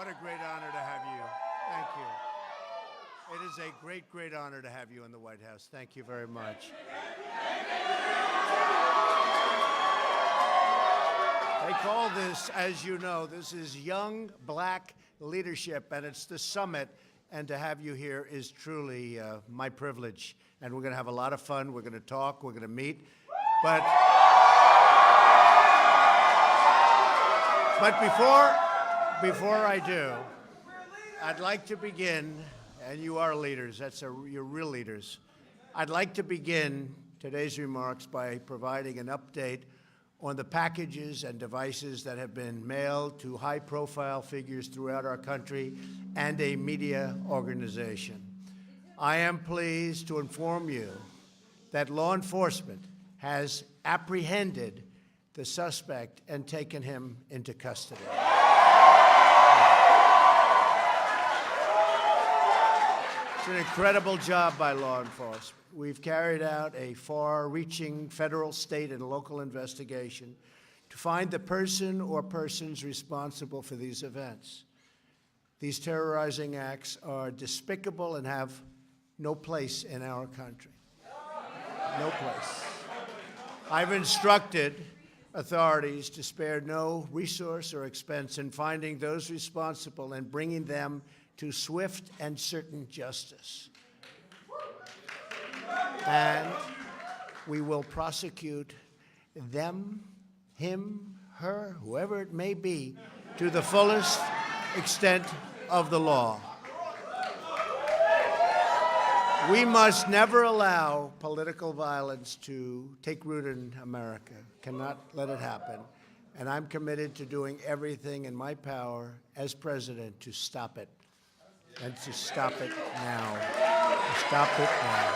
What a great honor to have you. Thank you. It is a great, great honor to have you in the White House. Thank you very much. They call this, as you know, this is Young Black Leadership, and it's the summit. And to have you here is truly my privilege. And we're going to have a lot of fun. We're going to talk. We're going to meet. But before I do, I'd like to begin, and you are leaders. You're real leaders. I'd like to begin today's remarks by providing an update on the packages and devices that have been mailed to high-profile figures throughout our country and a media organization. I am pleased to inform you that law enforcement has apprehended the suspect and taken him into custody. It's an incredible job by law enforcement. We've carried out a far-reaching federal, state, and local investigation to find the person or persons responsible for these events. These terrorizing acts are despicable and have no place in our country. No place. I've instructed authorities to spare no resource or expense in finding those responsible and bringing them to swift and certain justice. And we will prosecute them, him, her, whoever it may be, to the fullest extent of the law. We must never allow political violence to take root in America. Cannot let it happen. And I'm committed to doing everything in my power as president to stop it. And to stop it now. To stop it now.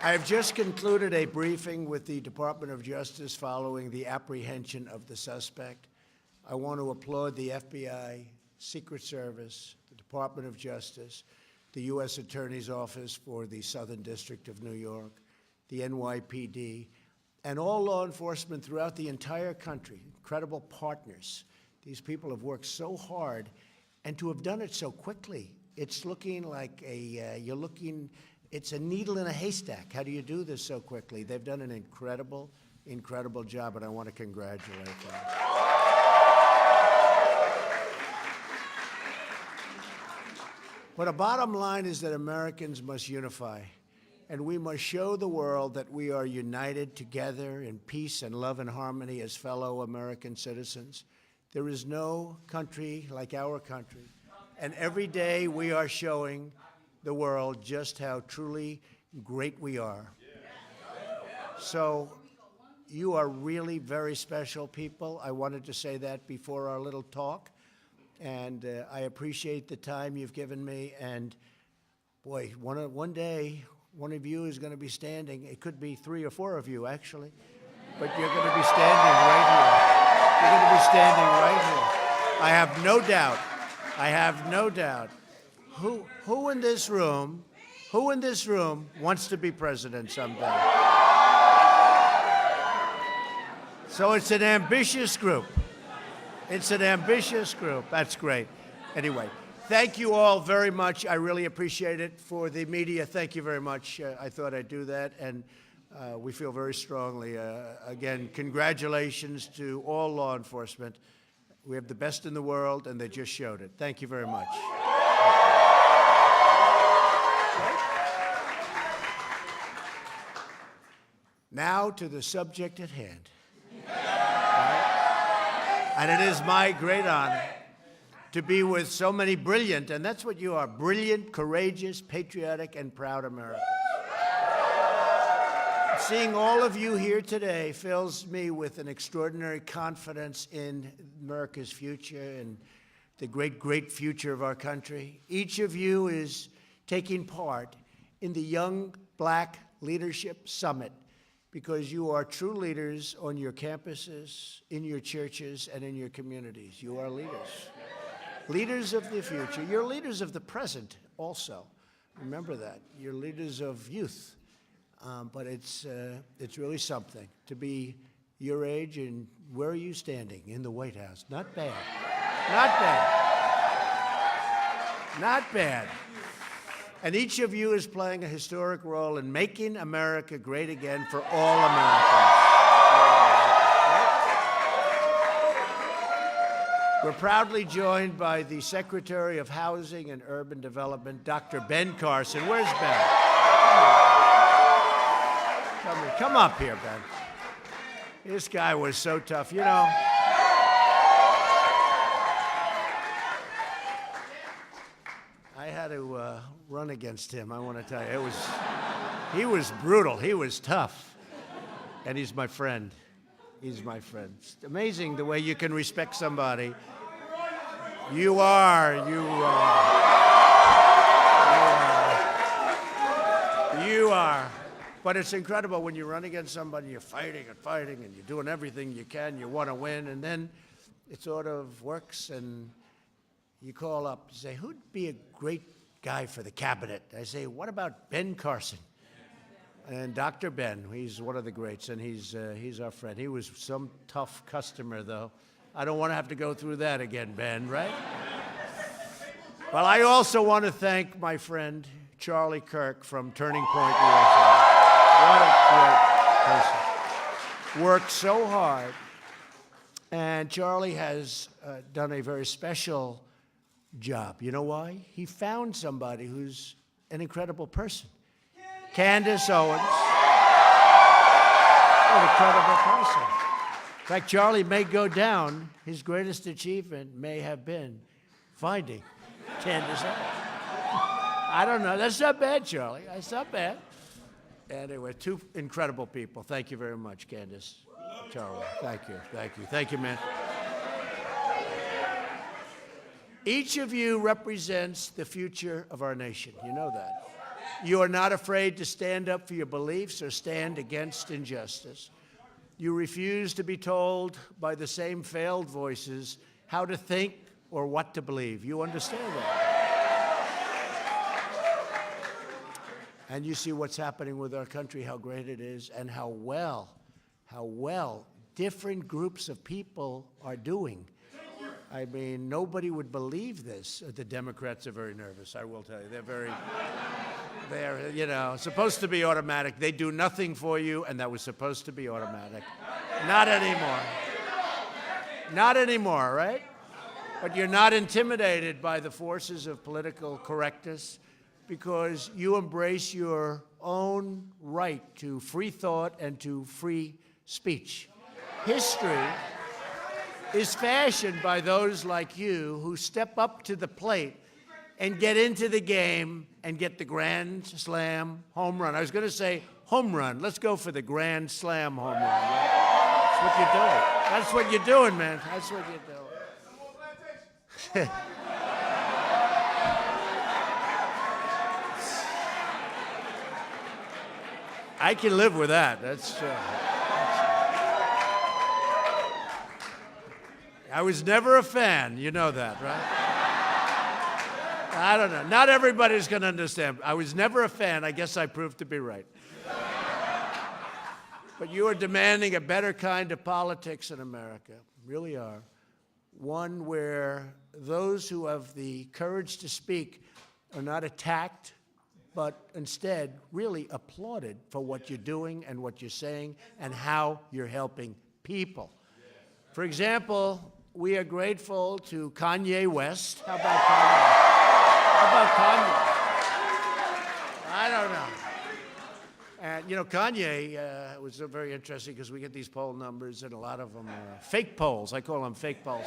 I have just concluded a briefing with the Department of Justice following the apprehension of the suspect. I want to applaud the FBI, Secret Service, the Department of Justice, the U.S. Attorney's Office for the Southern District of New York, the NYPD, and all law enforcement throughout the entire country, incredible partners. These people have worked so hard, and to have done it so quickly, it's looking like it's a needle in a haystack. How do you do this so quickly? They've done an incredible, incredible job, and I want to congratulate them. But the bottom line is that Americans must unify, and we must show the world that we are united together in peace and love and harmony as fellow American citizens. There is no country like our country, and every day we are showing the world just how truly great we are. So you are really very special people. I wanted to say that before our little talk, and I appreciate the time you've given me. And boy, one day, one of you is going to be standing. It could be 3 or 4 of you, actually, but you're going to be standing right here. You're going to be standing right here. I have no doubt. I have no doubt. Who in this room wants to be president someday? So it's an ambitious group. It's an ambitious group. That's great. Anyway, thank you all very much. I really appreciate it. For the media, thank you very much. I thought I'd do that, and we feel very strongly. Again, congratulations to all law enforcement. We have the best in the world, and they just showed it. Thank you very much. Now to the subject at hand. And it is my great honor to be with so many brilliant, and that's what you are, brilliant, courageous, patriotic, and proud Americans. Seeing all of you here today fills me with an extraordinary confidence in America's future and the great, great future of our country. Each of you is taking part in the Young Black Leadership Summit because you are true leaders on your campuses, in your churches, and in your communities. You are leaders. Leaders of the future. You're leaders of the present also. Remember that. You're leaders of youth. But it's really something to be your age, and where are you standing? In the White House. Not bad. Not bad. Not bad. And each of you is playing a historic role in making America great again for all Americans. We're proudly joined by the Secretary of Housing and Urban Development, Dr. Ben Carson. Where's Ben? Come up here, Ben. This guy was so tough, you know. I had to run against him, I want to tell you. He was brutal, he was tough. And he's my friend. He's my friend. It's amazing the way you can respect somebody. You are. But it's incredible when you run against somebody, you're fighting and fighting, and you're doing everything you can, you want to win, and then it sort of works, and you call up, you say, who'd be a great guy for the cabinet? I say, what about Ben Carson? And Dr. Ben, he's one of the greats, and he's our friend. He was some tough customer, though. I don't want to have to go through that again, Ben, right? Well, I also want to thank my friend, Charlie Kirk from Turning Point USA. What a great person. Worked so hard. And Charlie has done a very special job. You know why? He found somebody who's an incredible person. Candace Owens. An incredible person. In fact, Charlie may go down. His greatest achievement may have been finding Candace Owens. I don't know. That's not bad, Charlie. That's not bad. Anyway, two incredible people. Thank you very much, Candace. Charlie. Thank you. Thank you. Thank you, man. Each of you represents the future of our nation. You know that. You are not afraid to stand up for your beliefs or stand against injustice. You refuse to be told by the same failed voices how to think or what to believe. You understand that. And you see what's happening with our country, how great it is, and how well different groups of people are doing. I mean, nobody would believe this. The Democrats are very nervous, I will tell you. They're, you know, supposed to be automatic. They do nothing for you, and that was supposed to be automatic. Not anymore. Not anymore, right? But you're not intimidated by the forces of political correctness because you embrace your own right to free thought and to free speech. History is fashioned by those like you who step up to the plate and get into the game and get the grand slam home run. I was going to say home run. Let's go for the grand slam home run. Right? That's what you're doing. That's what you're doing, man. That's what you're doing. I can live with that. I was never a fan. You know that, right? I don't know. Not everybody's going to understand. I was never a fan. I guess I proved to be right. But you are demanding a better kind of politics in America. Really are. One where those who have the courage to speak are not attacked, but instead really applauded for what you're doing and what you're saying and how you're helping people. For example, we are grateful to Kanye West. How about Kanye? How about Kanye? I don't know. And, you know, Kanye was very interesting because we get these poll numbers, and a lot of them are fake polls. I call them fake polls.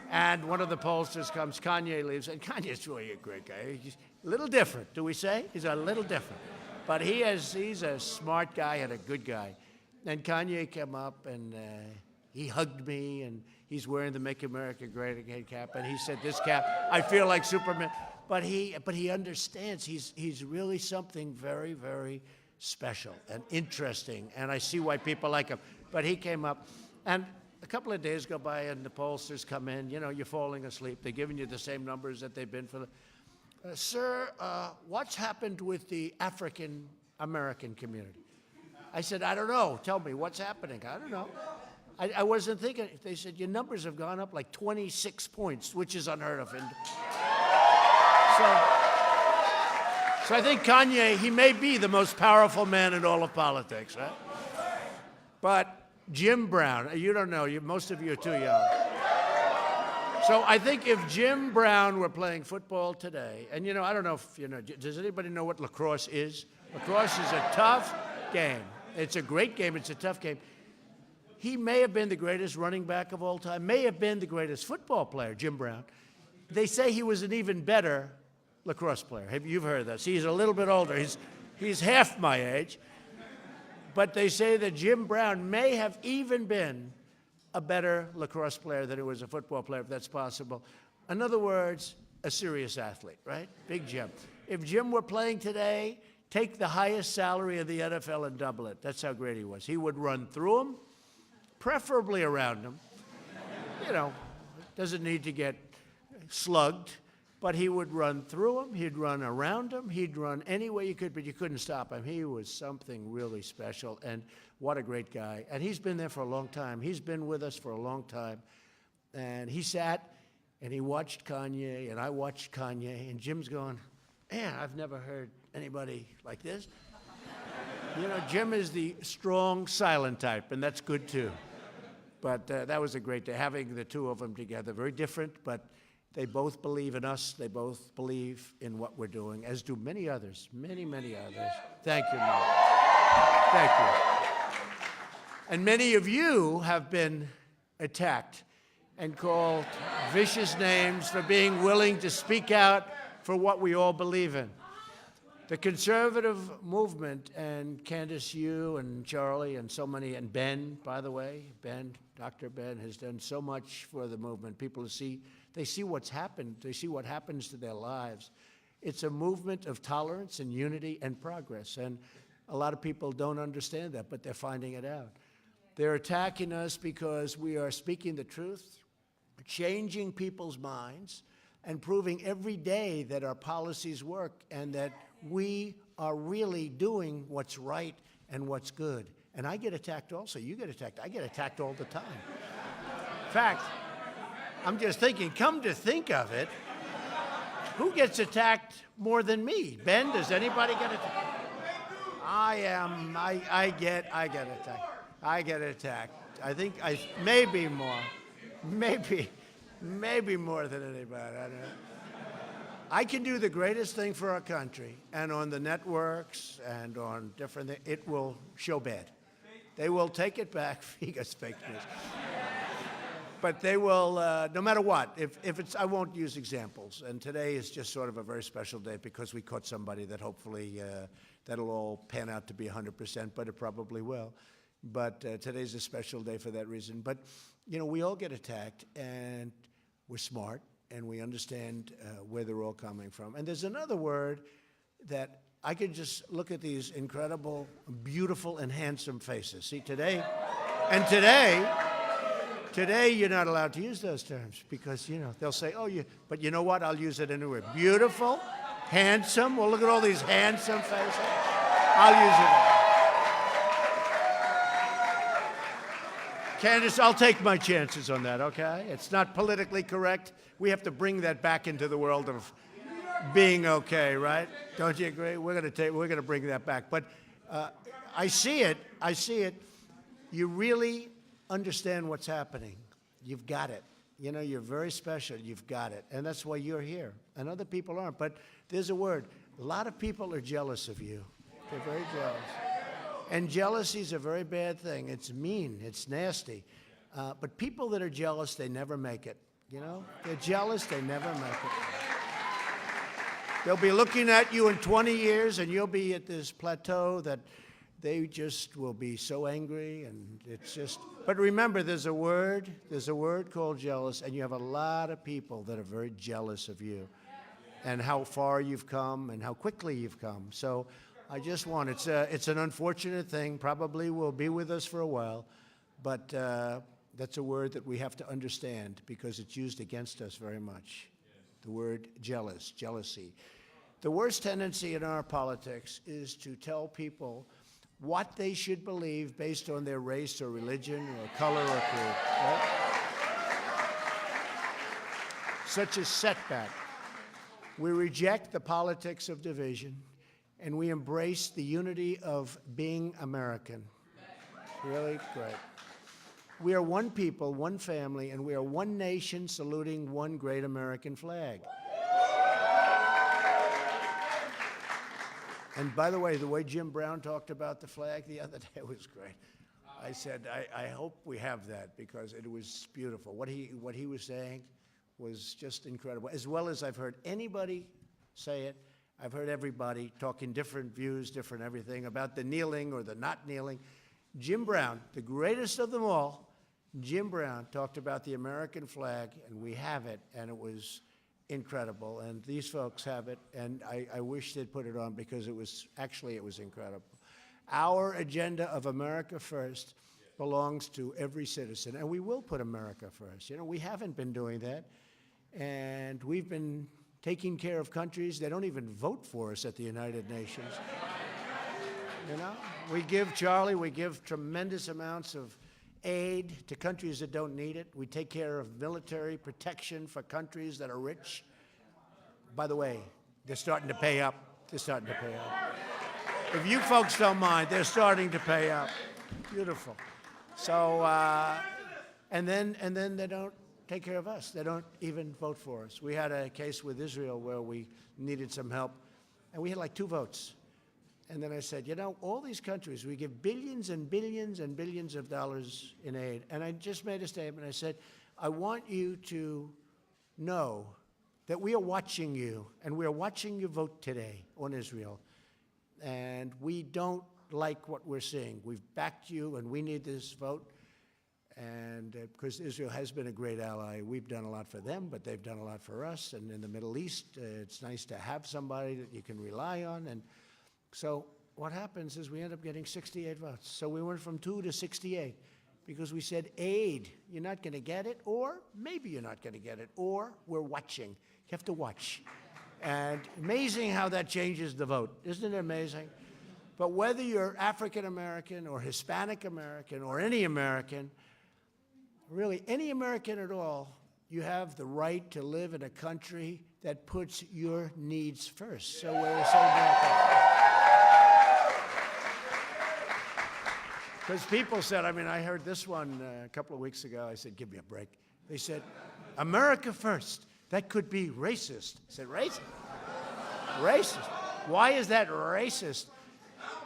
And one of the pollsters comes, Kanye leaves, and Kanye's really a great guy. He's a little different, do we say? He's a little different. But he's a smart guy and a good guy. And Kanye came up, and he hugged me, and he's wearing the Make America Great Again cap, and he said, this cap, I feel like Superman. But he understands he's really something very, very special and interesting, and I see why people like him. But he came up, and a couple of days go by, and the pollsters come in. You know, you're falling asleep. They're giving you the same numbers that they've been for the... Sir, what's happened with the African-American community? I said, I don't know. Tell me, what's happening? I don't know. I wasn't thinking. They said, your numbers have gone up like 26 points, which is unheard of. And so I think Kanye, he may be the most powerful man in all of politics, right? But Jim Brown, you don't know. Most of you are too young. So I think if Jim Brown were playing football today, and I don't know if does anybody know what lacrosse is? Lacrosse is a tough game. It's a great game. It's a tough game. He may have been the greatest running back of all time, may have been the greatest football player, Jim Brown. They say he was an even better lacrosse player. You've heard this. He's a little bit older. He's half my age. But they say that Jim Brown may have even been a better lacrosse player than he was a football player, if that's possible. In other words, a serious athlete, right? Big Jim. If Jim were playing today, take the highest salary of the NFL and double it. That's how great he was. He would run through them, preferably around them. Doesn't need to get slugged, but he would run through them. He'd run around them. He'd run any way you could, but you couldn't stop him. He was something really special, and what a great guy. And he's been there for a long time. He's been with us for a long time. And he sat and he watched Kanye, and I watched Kanye, and Jim's going, man, I've never heard anybody like this. Jim is the strong, silent type, and that's good too. But that was a great day, having the two of them together. Very different, but they both believe in us. They both believe in what we're doing, as do many others, many, many others. Thank you, Mark. Thank you. And many of you have been attacked and called vicious names for being willing to speak out for what we all believe in. The conservative movement, and Candace, you and Charlie and so many, and Ben, by the way, Dr. Ben has done so much for the movement. People they see what's happened. They see what happens to their lives. It's a movement of tolerance and unity and progress. And a lot of people don't understand that, but they're finding it out. They're attacking us because we are speaking the truth, changing people's minds, and proving every day that our policies work and that we are really doing what's right and what's good. And I get attacked also. You get attacked. I get attacked all the time. In fact, I'm just thinking, come to think of it, who gets attacked more than me? Ben, does anybody get attacked? I get attacked. I get attacked. I think maybe more. Maybe more than anybody. I don't know. I can do the greatest thing for our country, and on the networks and on different things, it will show bad. They will take it back. It's fake news. But they will, no matter what. If it's, I won't use examples. And today is just sort of a very special day because we caught somebody that hopefully that'll all pan out to be 100%, but it probably will. But today's a special day for that reason. But we all get attacked, and we're smart, and we understand where they're all coming from. And there's another word that I could just look at these incredible, beautiful, and handsome faces. See, today you're not allowed to use those terms because, they'll say, but you know what? I'll use it anyway. Beautiful, handsome. Well, look at all these handsome faces. I'll use it. Candace, I'll take my chances on that, okay? It's not politically correct. We have to bring that back into the world of being okay, right? Don't you agree? We're going to bring that back. But I see it. You really understand what's happening. You've got it. You're very special. You've got it. And that's why you're here. And other people aren't. But there's a word. A lot of people are jealous of you. They're very jealous. And jealousy is a very bad thing. It's mean. It's nasty. But people that are jealous, they never make it. They're jealous, they never make it. They'll be looking at you in 20 years, and you'll be at this plateau that they just will be so angry, and it's just... But remember, there's a word called jealous, and you have a lot of people that are very jealous of you and how far you've come and how quickly you've come. So I just want, it's an unfortunate thing, probably will be with us for a while, but that's a word that we have to understand because it's used against us very much. The word jealousy. The worst tendency in our politics is to tell people what they should believe based on their race or religion or color or creed. Right? Such a setback. We reject the politics of division, and we embrace the unity of being American. Really great. We are one people, one family, and we are one nation saluting one great American flag. And by the way Jim Brown talked about the flag the other day was great. I said, I hope we have that because it was beautiful. What he was saying was just incredible. As well as I've heard anybody say it, I've heard everybody talking different views, different everything about the kneeling or the not kneeling. Jim Brown, the greatest of them all, Jim Brown talked about the American flag, and we have it, and it was incredible. And these folks have it, and I wish they'd put it on because it was incredible. Our agenda of America First belongs to every citizen, and we will put America first. You know, we haven't been doing that, and we've been taking care of countries that don't even vote for us at the United Nations. You know, we give tremendous amounts of aid to countries that don't need it. We take care of military protection for countries that are rich. By the way, they're starting to pay up. They're starting to pay up. If you folks don't mind, they're starting to pay up. Beautiful. So, and then they don't take care of us. They don't even vote for us. We had a case with Israel where we needed some help, and we had like 2 votes. And then I said, you know, all these countries, we give billions and billions and billions of dollars in aid. And I just made a statement. I said, I want you to know that we are watching you, and we are watching you vote today on Israel. And we don't like what we're seeing. We've backed you, and we need this vote. And because Israel has been a great ally, we've done a lot for them, but they've done a lot for us. And in the Middle East, it's nice to have somebody that you can rely on. And so what happens is we end up getting 68 votes. So we went from 2 to 68 because we said, aid, you're not going to get it, or maybe you're not going to get it, or we're watching. You have to watch. And amazing how that changes the vote. Isn't it amazing? But whether you're African American or Hispanic American or any American, really any American at all, you have the right to live in a country that puts your needs first. So we're so grateful. Because people said, I mean, I heard this one a couple of weeks ago. I said, give me a break. They said, America first. That could be racist. I said, racist? Racist. Why is that racist?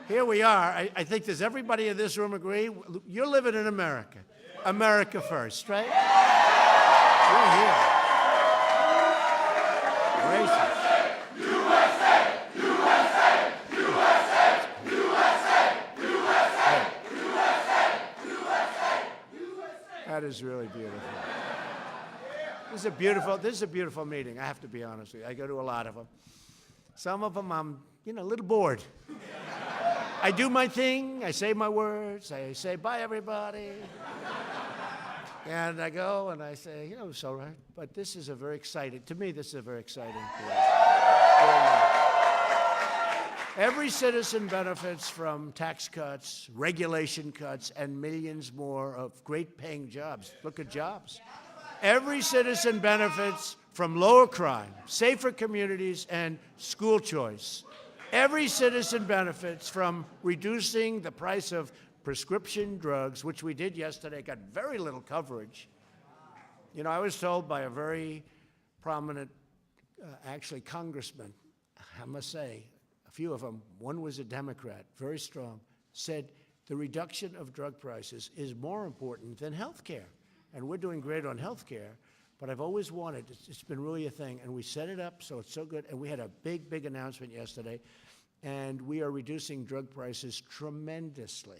Here we are. I think does everybody in this room agree? You're living in America. America first, right? We're here. Racist. USA! USA! USA! USA! USA! That is really beautiful. This is a beautiful meeting. I have to be honest with you. I go to a lot of them. Some of them I'm, a little bored. I do my thing. I say my words. I say bye, everybody. And I go and I say, it's all right. But this is to me, this is a very exciting place. Every citizen benefits from tax cuts, regulation cuts, and millions more of great paying jobs. Look at jobs. Every citizen benefits from lower crime, safer communities, and school choice. Every citizen benefits from reducing the price of prescription drugs, which we did yesterday, got very little coverage. I was told by a very prominent, congressman, I must say, a few of them, one was a Democrat, very strong, said the reduction of drug prices is more important than health care. And we're doing great on health care, but I've always wanted, it's been really a thing, and we set it up so it's so good, and we had a big, big announcement yesterday, and we are reducing drug prices tremendously.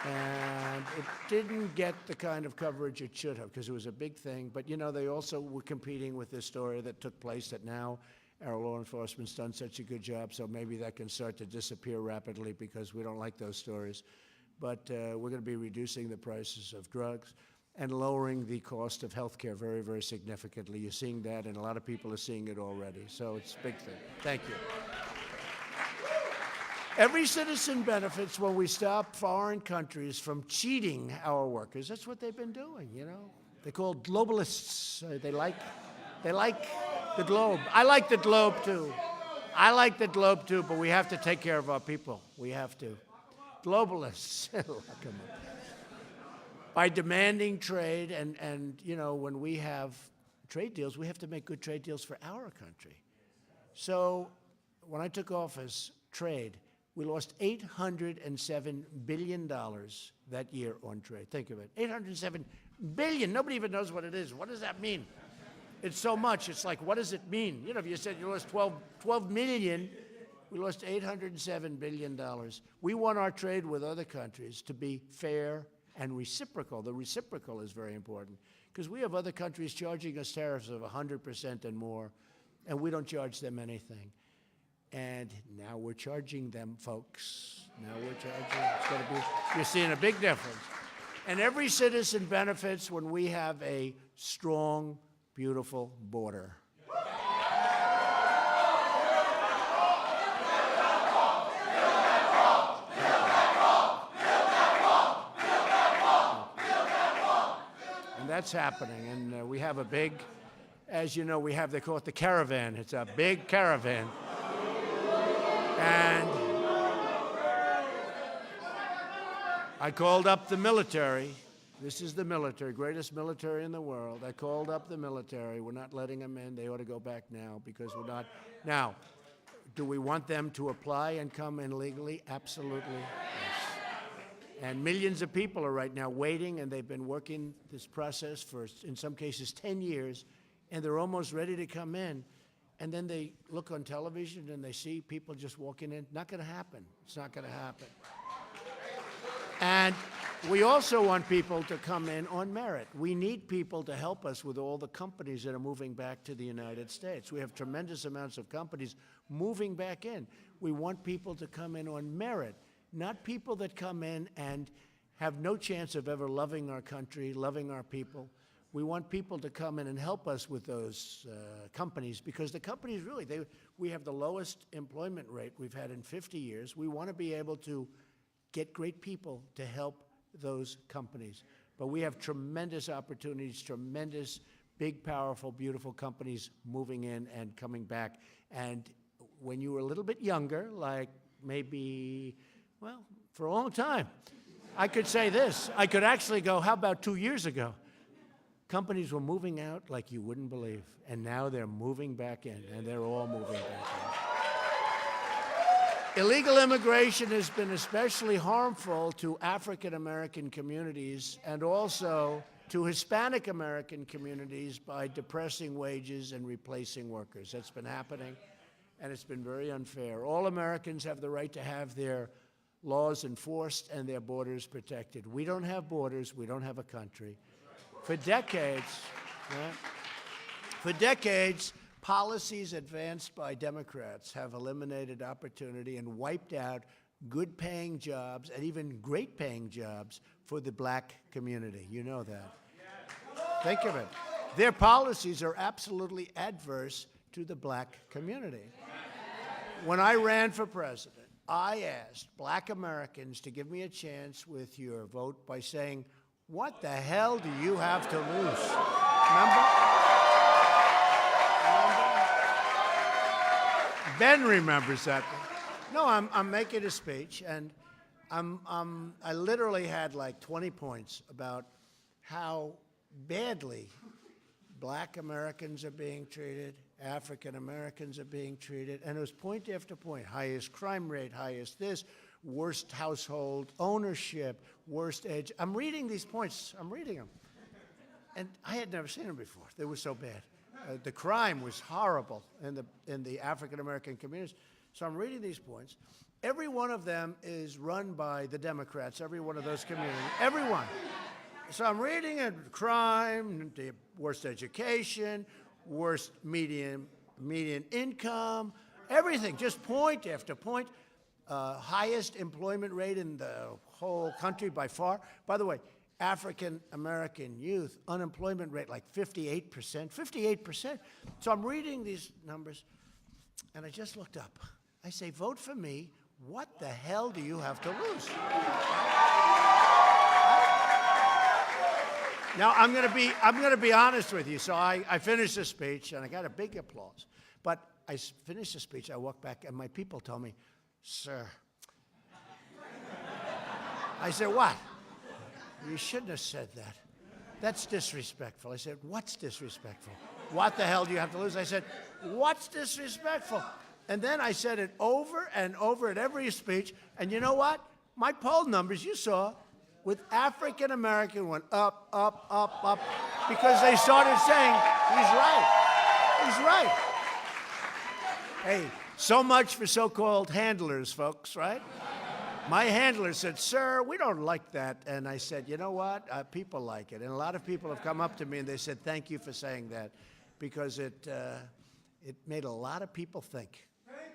And it didn't get the kind of coverage it should have because it was a big thing. But, they also were competing with this story that took place that now our law enforcement's done such a good job, so maybe that can start to disappear rapidly because we don't like those stories. But we're going to be reducing the prices of drugs and lowering the cost of health care very, very significantly. You're seeing that, and a lot of people are seeing it already. So it's a big thing. Thank you. Every citizen benefits when we stop foreign countries from cheating our workers. That's what they've been doing, you know. They're called globalists. They like the globe. I like the globe too. I like the globe too, but we have to take care of our people. We have to. Globalists. By demanding trade and, you know, when we have trade deals, we have to make good trade deals for our country. So when I took office, trade, we lost $807 billion that year on trade. Think of it, $807 billion. Nobody even knows what it is. What does that mean? It's so much. It's like, what does it mean? You know, if you said you lost 12 million, we lost $807 billion. We want our trade with other countries to be fair and reciprocal. The reciprocal is very important because we have other countries charging us tariffs of 100% and more, and we don't charge them anything. And now we're charging them, folks. Now we're charging. It's going to be, you're seeing a big difference. And every citizen benefits when we have a strong, beautiful border. And that's happening. And we have a big, as you know, we have, they call it the caravan. It's a big caravan. And I called up the military. This is the military, greatest military in the world. I called up the military. We're not letting them in. They ought to go back now because we're not. Now, do we want them to apply and come in legally? Absolutely, yes. And millions of people are right now waiting, and they've been working this process for, in some cases, 10 years, and they're almost ready to come in. And then they look on television and they see people just walking in. Not going to happen. It's not going to happen. And we also want people to come in on merit. We need people to help us with all the companies that are moving back to the United States. We have tremendous amounts of companies moving back in. We want people to come in on merit, not people that come in and have no chance of ever loving our country, loving our people. We want people to come in and help us with those companies because the companies really, we have the lowest employment rate we've had in 50 years. We want to be able to get great people to help those companies. But we have tremendous opportunities, tremendous, big, powerful, beautiful companies moving in and coming back. And when you were a little bit younger, like maybe, well, for a long time, I could say this. I could actually go, how about 2 years ago? Companies were moving out like you wouldn't believe, and now they're moving back in, and they're all moving back in. Illegal immigration has been especially harmful to African American communities and also to Hispanic American communities by depressing wages and replacing workers. That's been happening, and it's been very unfair. All Americans have the right to have their laws enforced and their borders protected. We don't have borders. We don't have a country. For decades, policies advanced by Democrats have eliminated opportunity and wiped out good-paying jobs and even great-paying jobs for the black community. You know that. Think of it. Their policies are absolutely adverse to the black community. When I ran for president, I asked black Americans to give me a chance with your vote by saying, what the hell do you have to lose? Remember? Ben remembers that. No, I'm making a speech, and I literally had like 20 points about how badly black Americans are being treated, African Americans are being treated, and it was point after point. Highest crime rate, highest this, worst household ownership, worst age. I'm reading these points. I'm reading them. And I had never seen them before. They were so bad. The crime was horrible in the African American communities. So I'm reading these points. Every one of them is run by the Democrats, every one of those communities. Everyone. So I'm reading it, crime, the worst education, worst median income, everything, just point after point. Highest employment rate in the whole country by far. By the way, African American youth, unemployment rate like 58%, 58%. So I'm reading these numbers, and I just looked up. I say, vote for me. what the hell do you have to lose? Now, I'm going to be honest with you. So I finished the speech, and I got a big applause. But I finished the speech, I walked back, and my people told me, "Sir." I said, "What?" "You shouldn't have said that. That's disrespectful." I said, "What's disrespectful?" "What the hell do you have to lose?" I said, "What's disrespectful?" And then I said it over and over at every speech. And you know what? My poll numbers, you saw, with African American went up, up, up, up, because they started saying, he's right. He's right. Hey, so much for so-called handlers, folks, right? My handler said, "Sir, we don't like that." And I said, "You know what? People like it." And a lot of people have come up to me and they said, "Thank you for saying that," because it made a lot of people think.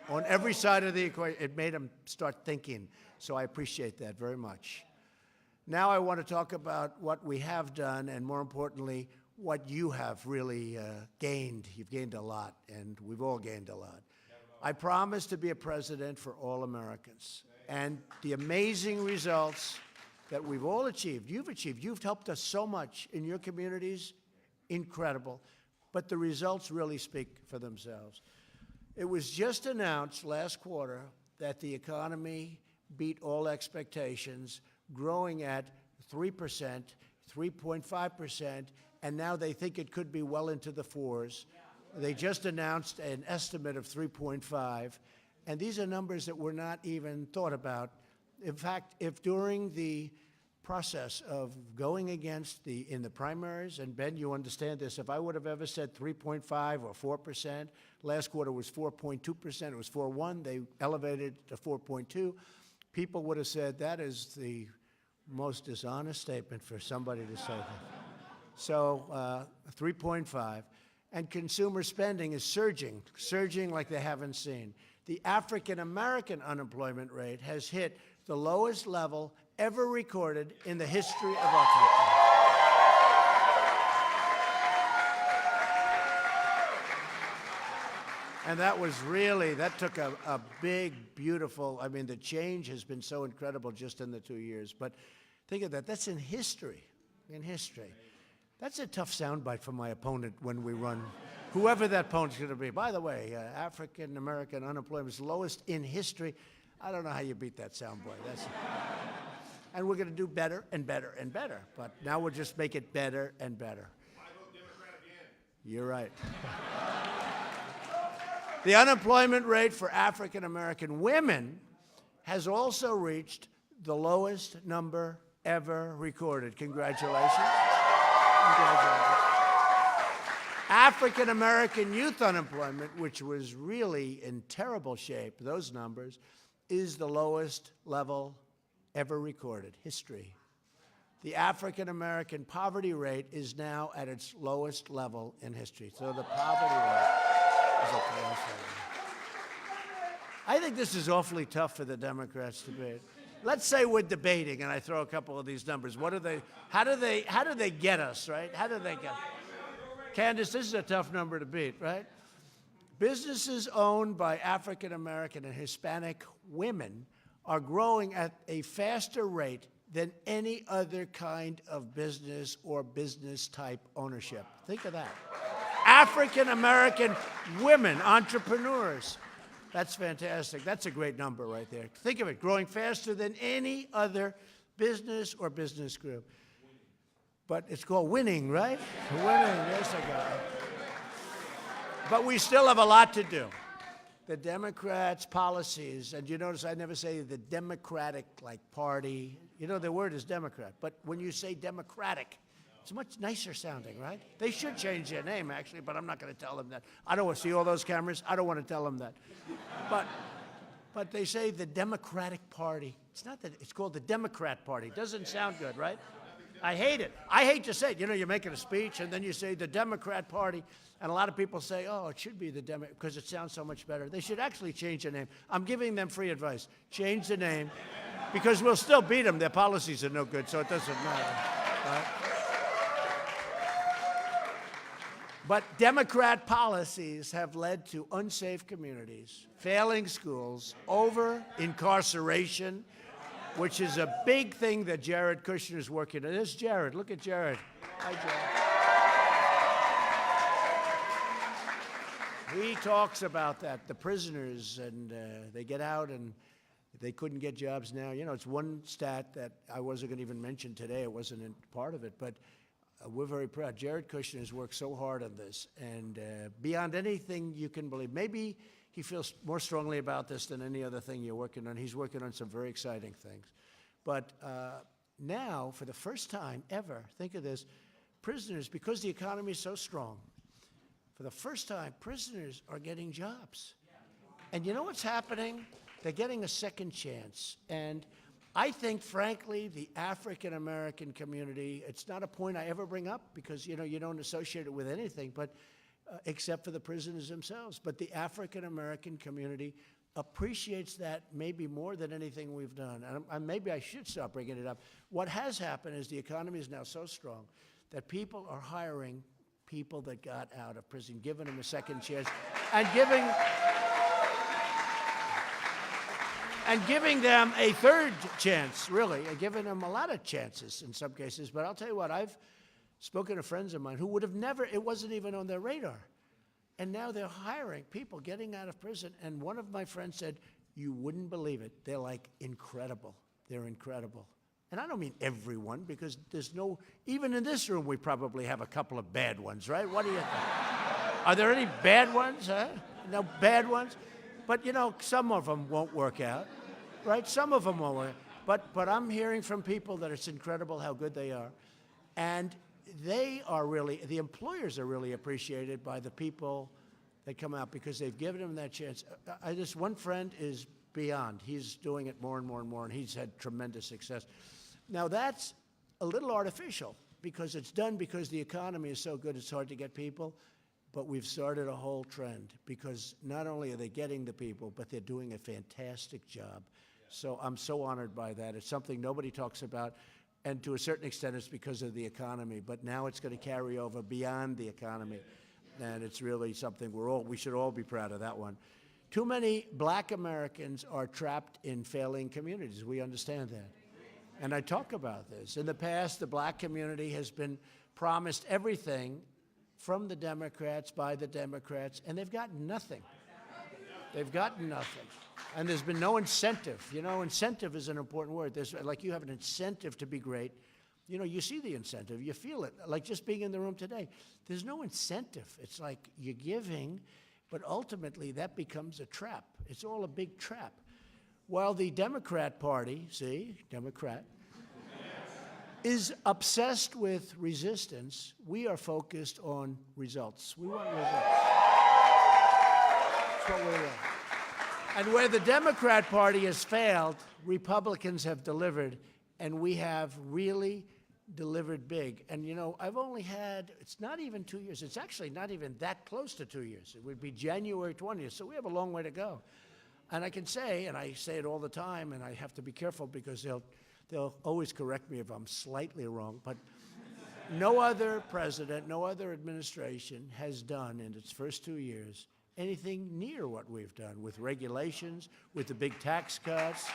On every side of the equation, it made them start thinking. So I appreciate that very much. Now I want to talk about what we have done, and more importantly, what you have really gained. You've gained a lot, and we've all gained a lot. I promise to be a president for all Americans. And the amazing results that we've all achieved, you've helped us so much in your communities, incredible. But the results really speak for themselves. It was just announced last quarter that the economy beat all expectations, growing at 3%, 3.5%, and now they think it could be well into the 4s. They just announced an estimate of 3.5. And these are numbers that were not even thought about. In fact, if during the process of going against in the primaries, and Ben, you understand this, if I would have ever said 3.5 or 4%, last quarter was 4.2%, it was 4.1, they elevated it to 4.2, people would have said that is the most dishonest statement for somebody to say that. So 3.5. And consumer spending is surging like they haven't seen. The African-American unemployment rate has hit the lowest level ever recorded in the history of our country. And that took a big, beautiful, I mean, the change has been so incredible just in the 2 years. But think of that, that's in history, That's a tough soundbite for my opponent when we run, whoever that opponent's going to be. By the way, African-American unemployment is lowest in history. I don't know how you beat that soundbite. And we're going to do better and better and better. But now we'll just make it better and better. I vote Democrat again. You're right. The unemployment rate for African-American women has also reached the lowest number ever recorded. Congratulations. African-American youth unemployment, which was really in terrible shape, those numbers, is the lowest level ever recorded, history. The African-American poverty rate is now at its lowest level in history. So the poverty rate is at the lowest level. I think this is awfully tough for the Democrats to debate. Let's say we're debating, and I throw a couple of these numbers. How do they get us, right? How do they get us? Candace, this is a tough number to beat, right? Businesses owned by African-American and Hispanic women are growing at a faster rate than any other kind of business or business-type ownership. Think of that. African-American women, entrepreneurs. That's fantastic. That's a great number right there. Think of it, growing faster than any other business or business group. But it's called winning, right? Winning, yes, I got it. But we still have a lot to do. The Democrats' policies, and you notice I never say the Democratic, party. You know, the word is Democrat. But when you say Democratic, it's much nicer sounding, right? They should change their name, actually, but I'm not going to tell them that. I don't want to see all those cameras. I don't want to tell them that. But they say the Democratic Party. It's not that. It's called the Democrat Party. Doesn't sound good, right? I hate it. I hate to say it. You know, you're making a speech, and then you say the Democrat Party, and a lot of people say, oh, it should be the Democrat, because it sounds so much better. They should actually change the name. I'm giving them free advice. Change the name, because we'll still beat them. Their policies are no good, so it doesn't matter. Right? But Democrat policies have led to unsafe communities, failing schools, over-incarceration, which is a big thing that Jared Kushner is working on. There's Jared. Look at Jared. Hi, Jared. He talks about that, the prisoners, and they get out and they couldn't get jobs now. You know, it's one stat that I wasn't going to even mention today. It wasn't in part of it, but we're very proud. Jared Kushner has worked so hard on this, and beyond anything you can believe. Maybe he feels more strongly about this than any other thing you're working on. He's working on some very exciting things. But now, for the first time ever, think of this, prisoners, because the economy is so strong, for the first time, prisoners are getting jobs. And you know what's happening? They're getting a second chance. And I think, frankly, the African-American community, it's not a point I ever bring up because, you know, you don't associate it with anything, but except for the prisoners themselves. But the African-American community appreciates that maybe more than anything we've done. And maybe I should stop bringing it up. What has happened is the economy is now so strong that people are hiring people that got out of prison, giving them a second chance, and giving them a third chance, really, and giving them a lot of chances in some cases. But I'll tell you what, I've spoken to friends of mine who would have never, it wasn't even on their radar. And now they're hiring people getting out of prison. And one of my friends said, you wouldn't believe it. They're like incredible. They're incredible. And I don't mean everyone, because there's no, even in this room, we probably have a couple of bad ones, right? What do you think? Are there any bad ones, huh? No bad ones? But, you know, some of them won't work out, right? Some of them won't work out. But I'm hearing from people that it's incredible how good they are. And they are really, the employers are really appreciated by the people that come out because they've given them that chance. This one friend is beyond. He's doing it more and more and more, and he's had tremendous success. Now, that's a little artificial because it's done because the economy is so good it's hard to get people. But we've started a whole trend because not only are they getting the people, but they're doing a fantastic job. So I'm so honored by that. It's something nobody talks about, and to a certain extent it's because of the economy. But now it's going to carry over beyond the economy, and it's really something we should all be proud of that one. Too many black Americans are trapped in failing communities. We understand that. And I talk about this. In the past, the black community has been promised everything from the Democrats, by the Democrats, and they've gotten nothing. They've gotten nothing. And there's been no incentive. You know, incentive is an important word. There's, like, you have an incentive to be great. You know, you see the incentive. You feel it. Like just being in the room today. There's no incentive. It's like you're giving, but ultimately that becomes a trap. It's all a big trap. While the Democrat Party, see, Democrat, is obsessed with resistance, we are focused on results. We want results. That's what we want. And where the Democrat Party has failed, Republicans have delivered, and we have really delivered big. And, you know, I've only had, it's not even 2 years. It's actually not even that close to 2 years. It would be January 20th, so we have a long way to go. And I can say, and I say it all the time, and I have to be careful because they'll always correct me if I'm slightly wrong, but no other president, no other administration has done in its first 2 years anything near what we've done with regulations, with the big tax cuts,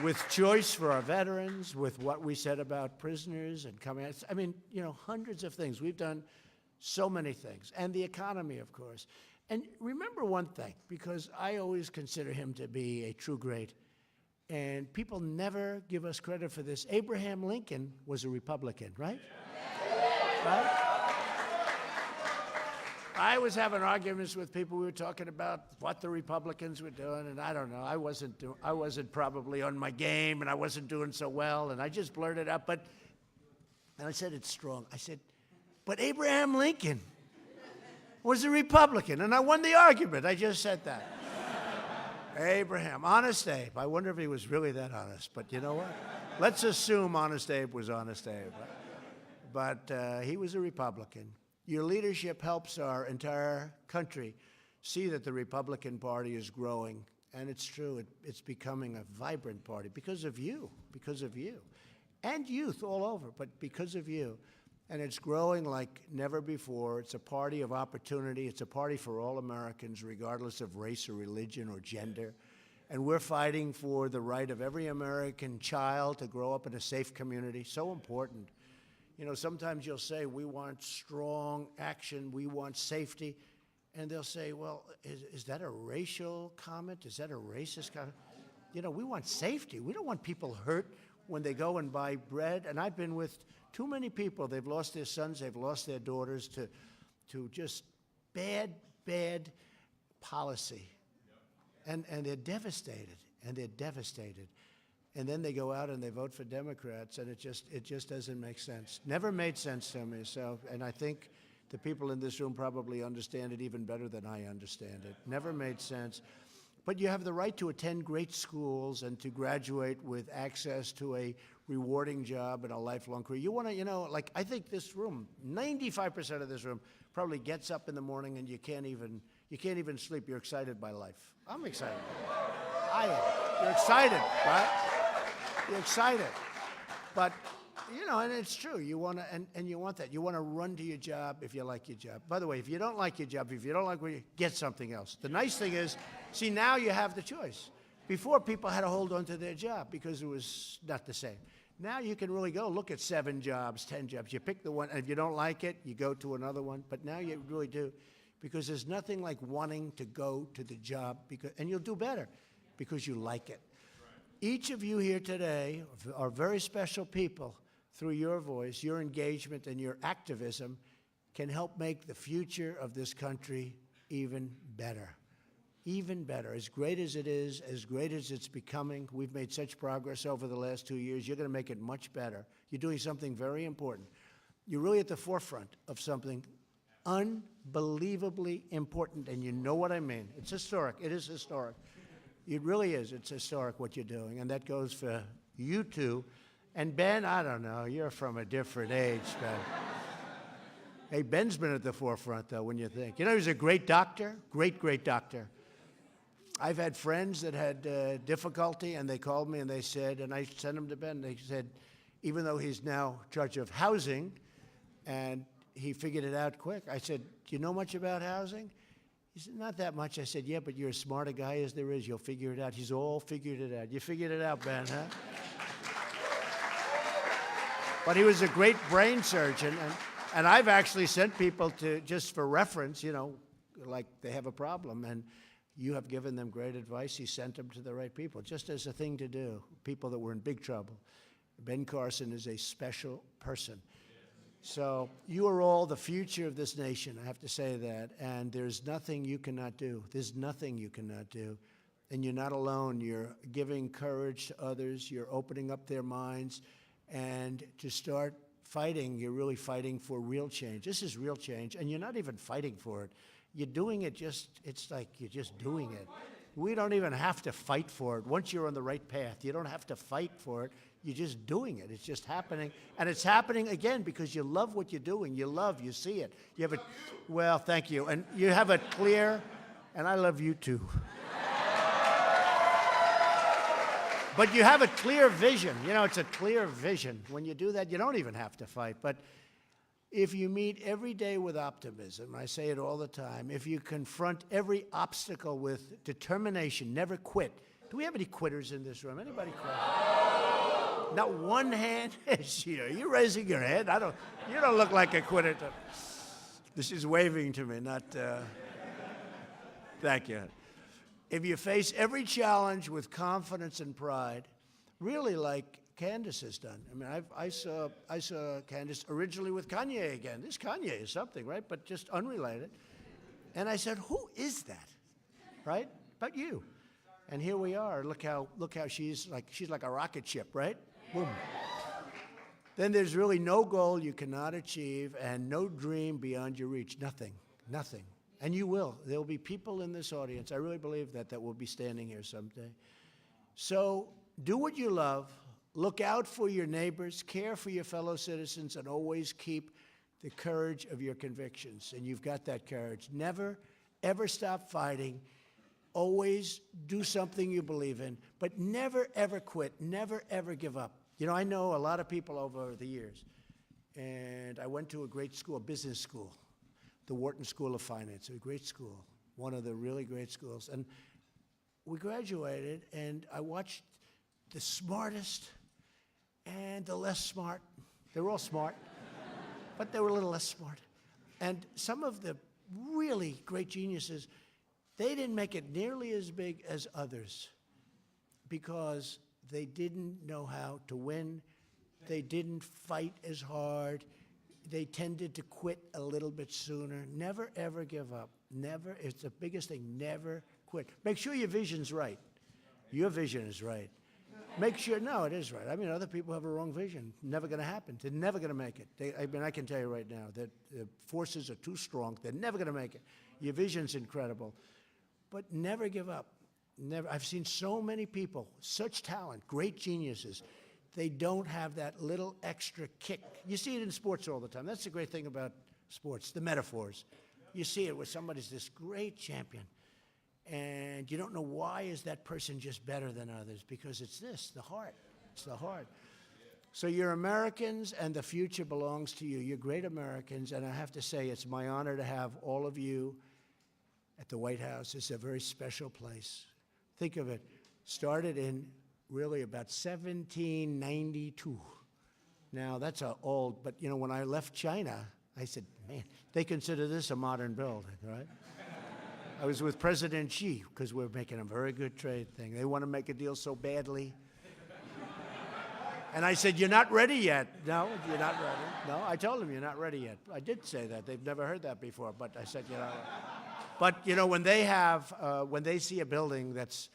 with choice for our veterans, with what we said about prisoners and coming out. I mean, you know, hundreds of things. We've done so many things. And the economy, of course. And remember one thing, because I always consider him to be a true great, and people never give us credit for this. Abraham Lincoln was a Republican, right? Right? I was having arguments with people. We were talking about what the Republicans were doing, and I don't know. I wasn't probably on my game, and I wasn't doing so well, and I just blurted out. And I said it's strong. I said, but Abraham Lincoln was a Republican, and I won the argument. I just said that. Abraham, Honest Abe. I wonder if he was really that honest, but you know what? Let's assume Honest Abe was Honest Abe. But he was a Republican. Your leadership helps our entire country see that the Republican Party is growing, and it's true. It's becoming a vibrant party because of you, and youth all over, but because of you. and it's growing like never before. It's a party of opportunity. It's a party for all Americans, regardless of race or religion or gender. And we're fighting for the right of every American child to grow up in a safe community. So important. You know, sometimes you'll say, we want strong action, we want safety. And they'll say, well, is that a racial comment? Is that a racist comment? You know, we want safety. We don't want people hurt when they go and buy bread. And I've been with too many people. They've lost their sons, they've lost their daughters to just bad policy. And they're devastated, and they're devastated. And then they go out and they vote for Democrats, and it just doesn't make sense. Never made sense to me. So, and I think the people in this room probably understand it even better than I understand it. Never made sense. But you have the right to attend great schools and to graduate with access to a rewarding job and a lifelong career. You want to, you know, like I think this room, 95% of this room probably gets up in the morning and you can't even sleep. You're excited by life. I'm excited. I am. You're excited, right? You're excited. But, you know, and it's true. You want to, and you want that. You want to run to your job if you like your job. By the way, if you don't like your job, if you don't like where you get something else. The nice thing is, see, now you have the choice. Before, people had to hold on to their job because it was not the same. Now you can really go look at 7 jobs, 10 jobs. You pick the one, and if you don't like it, you go to another one. But now you really do, because there's nothing like wanting to go to the job, and you'll do better because you like it. Each of you here today are very special people. Through your voice, your engagement, and your activism can help make the future of this country even better. Even better. As great as it is, as great as it's becoming, we've made such progress over the last 2 years. You're going to make it much better. You're doing something very important. You're really at the forefront of something unbelievably important, and you know what I mean. It's historic. It is historic. It really is. It's historic what you're doing, and that goes for you two. And Ben, I don't know, you're from a different age, Ben. Hey, Ben's been at the forefront, though, when you think. You know, he's a great doctor, great doctor. I've had friends that had difficulty, and they called me and they said, and I sent them to Ben, they said, even though he's now in charge of housing, and he figured it out quick, I said, do you know much about housing? He said, not that much. I said, yeah, but you're as smart a guy as there is. You'll figure it out. He's all figured it out. You figured it out, Ben, huh? But he was a great brain surgeon, and I've actually sent people to, just for reference, you know, like they have a problem, and you have given them great advice. He sent them to the right people, just as a thing to do, people that were in big trouble. Ben Carson is a special person. So you are all the future of this nation, I have to say that, and there's nothing you cannot do. There's nothing you cannot do. And you're not alone. You're giving courage to others. You're opening up their minds. And to start fighting, you're really fighting for real change. This is real change, and you're not even fighting for it. You're doing it it's like you're just doing it. We don't even have to fight for it. Once you're on the right path, you don't have to fight for it. You're just doing it. It's just happening. And it's happening, again, because you love what you're doing. You see it. You have well, thank you. And you have a clear, and I love you too. But you have a clear vision. You know, it's a clear vision. When you do that, you don't even have to fight. But if you meet every day with optimism, I say it all the time, if you confront every obstacle with determination, never quit. Do we have any quitters in this room? Anybody quit? Not one hand? Are you raising your hand? You don't look like a quitter. This is waving to me, not, thank you. If you face every challenge with confidence and pride, really like Candace has done. I mean, I saw Candace originally with Kanye again. This Kanye is something, right? But just unrelated. And I said, who is that, right? But you. And here we are. Look how she's like a rocket ship, right? Boom. Then there's really no goal you cannot achieve and no dream beyond your reach. Nothing. And you will. There will be people in this audience, I really believe that will be standing here someday. So do what you love, look out for your neighbors, care for your fellow citizens, and always keep the courage of your convictions. And you've got that courage. Never, ever stop fighting. Always do something you believe in, but never, ever quit. Never, ever give up. You know, I know a lot of people over the years, And I went to a great school, business school, the Wharton School of Finance, a great school, one of the really great schools. And we graduated, and I watched the smartest and the less smart. They were all smart, but they were a little less smart. And some of the really great geniuses, they didn't make it nearly as big as others because they didn't know how to win. They didn't fight as hard. They tended to quit a little bit sooner. Never, ever give up. Never, it's the biggest thing, never quit. Make sure your vision's right. Your vision is right. Make sure, no, it is right. I mean, other people have a wrong vision. Never going to happen. They're never going to make it. I mean, I can tell you right now that the forces are too strong. They're never going to make it. Your vision's incredible. But never give up. Never. I've seen so many people, such talent, great geniuses. They don't have that little extra kick. You see it in sports all the time. That's the great thing about sports, the metaphors. You see it where somebody's this great champion, and you don't know why is that person just better than others, because it's this, the heart. It's the heart. So you're Americans, and the future belongs to you. You're great Americans, and I have to say it's my honor to have all of you at the White House. It's a very special place. Think of it. Started in really about 1792. Now, that's old, but, you know, when I left China, I said, man, they consider this a modern building, right? I was with President Xi, because we're making a very good trade thing. They want to make a deal so badly. And I said, you're not ready yet. No, you're not ready. No, I told them you're not ready yet. I did say that. They've never heard that before, but I said, you're not ready. But, you know, when they see a building that's,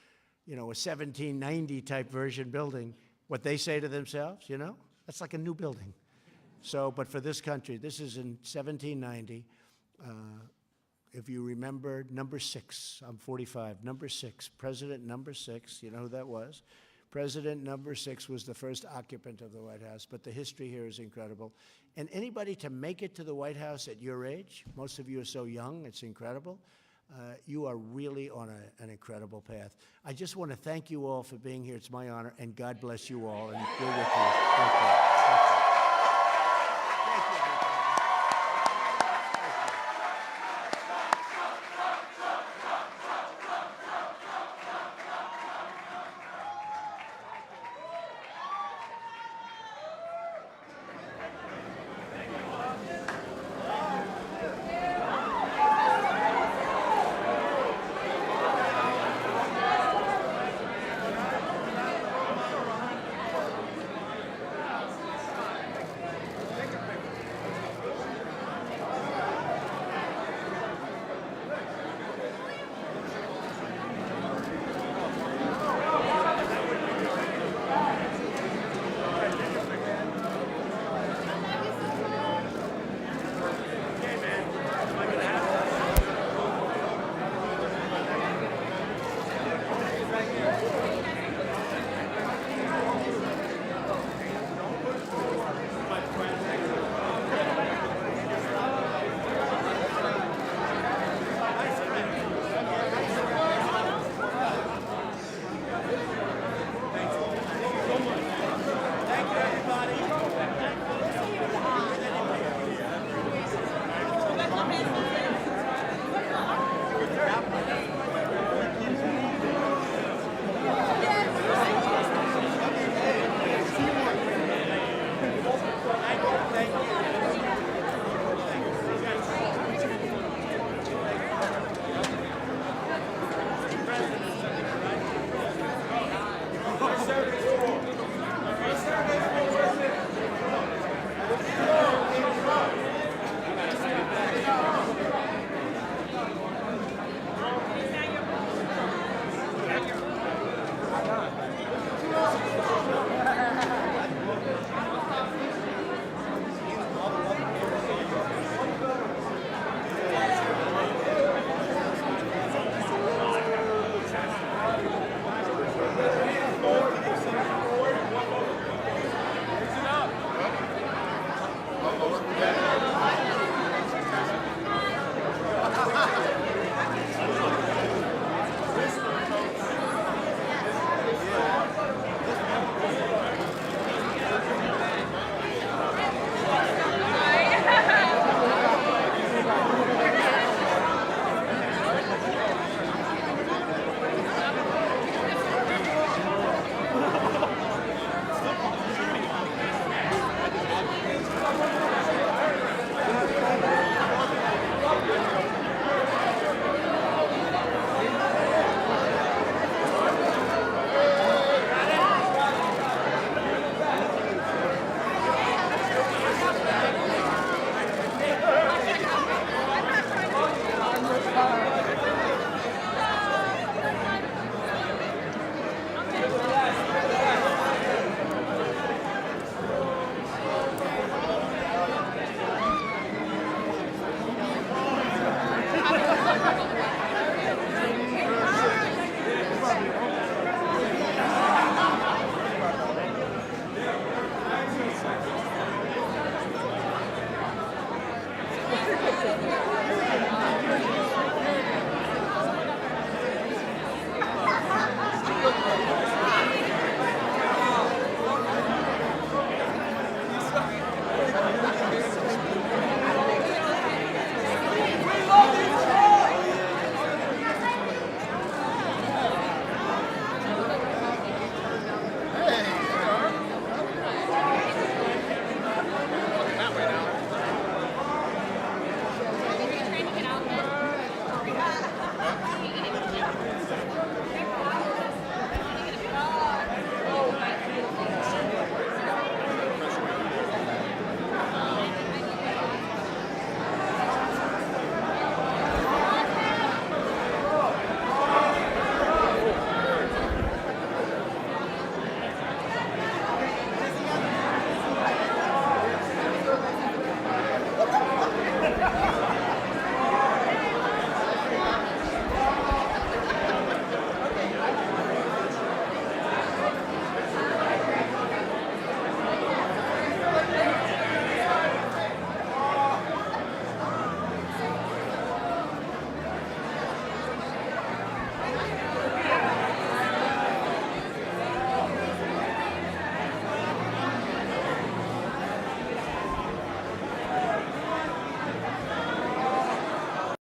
you know, a 1790 type version building, what they say to themselves, you know, that's like a new building. So, but for this country, this is in 1790. If you remember number 6, I'm 45, number 6, President number 6, you know who that was? President number 6 was the first occupant of the White House, but the history here is incredible. And anybody to make it to the White House at your age, most of you are so young, it's incredible. You are really on an incredible path. I just want to thank you all for being here. It's my honor, and God bless you all, and we're with you. Thank you.